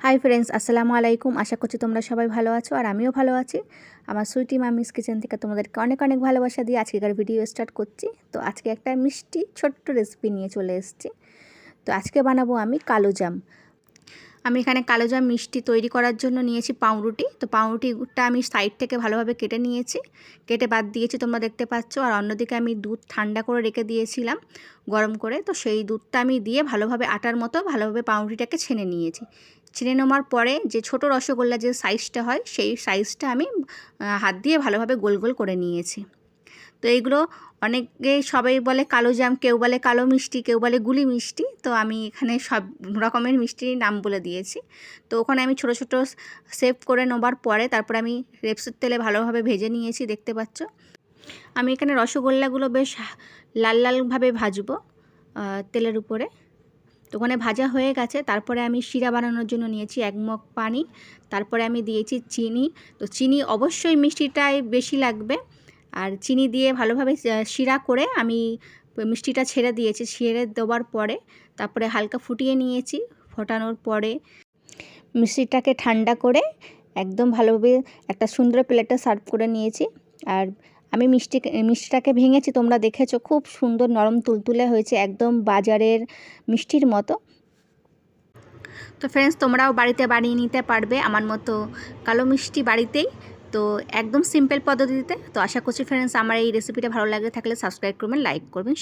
Hi friends, আসসালামু আলাইকুম। আশা করছি তোমরা সবাই ভালো আছো আর আমিও ভালো আছি। আমার সুইটি মামিস কিচেন থেকে তোমাদেরকে অনেক অনেক ভালোবাসা দিয়ে আজকের ভিডিও স্টার্ট করছি। তো আজকে একটা মিষ্টি ছোট্ট রেসিপি নিয়ে চলে এসেছি। তো আজকে বানাবো আমি কালো জাম। আমি এখানে কালো জাম মিষ্টি তৈরি করার জন্য নিয়েছি পাউরুটি। তো পাউরুটিটা আমি সাইড থেকে ভালোভাবে কেটে নিয়েছি, কেটে বাদ দিয়েছি তোমরা দেখতে পাচ্ছ। আর অন্যদিকে আমি দুধ ঠান্ডা করে রেখে দিয়েছিলাম গরম করে। তো সেই দুধটা আমি দিয়ে ভালোভাবে আটার মতো ভালোভাবে পাউরুটিটাকে ছেনে নিয়েছি। ছেনে নেওয়ার পরে যে ছোট রসগোল্লা যে সাইজটা হয় সেই সাইজটা আমি হাত দিয়ে ভালোভাবে গোল গোল করে নিয়েছি। তো এইগুলো অনেকে সবাই বলে কালো জাম, কেউ বলে কালো মিষ্টি, কেউ বলে গুলি মিষ্টি। তো আমি এখানে সব রকমের মিষ্টির নাম বলে দিয়েছি। তো ওখানে আমি ছোট ছোট শেপ করে নেবার পরে তারপর আমি রেপসের তেলে ভালোভাবে ভেজে নিয়েছি দেখতে পাচ্ছ। আমি এখানে রসগোল্লাগুলো বেশ লাল লালভাবে ভাজবো তেলের উপরে। তো ওখানে ভাজা হয়ে গেছে। তারপরে আমি শিরা বানানোর জন্য নিয়েছি 1 মগ পানি, তারপরে আমি দিয়েছি চিনি। তো চিনি অবশ্যই মিষ্টিটাই বেশি লাগবে। আর চিনি দিয়ে ভালোভাবে শিরা করে আমি মিষ্টিটা ছেড়ে দিয়েছি। ছেড়ে দেওয়ার পরে তারপরে হালকা ফুটিয়ে নিয়েছি। ফোটানোর পরে মিষ্টিটাকে ঠান্ডা করে একদম ভালোভাবে একটা সুন্দর প্লেটে সার্ভ করে নিয়েছি। আর আমি মিষ্টিটাকে ভেঙেছি, তোমরা দেখেছো, খুব সুন্দর নরম তুলতুলে হয়েছে, একদম বাজারের মিষ্টির মতো। তো ফ্রেন্ডস, তোমরাও বাড়িতে বানিয়ে নিতে পারবে আমার মতো কালো মিষ্টি বাড়িতেই। তো একদম সিম্পল পদ্ধতিতে। তো আশা করছি ফ্রেন্ডস আমার এই রেসিপিটা ভালো লাগে থাকলে সাবস্ক্রাইব করবেন, লাইক করবেন।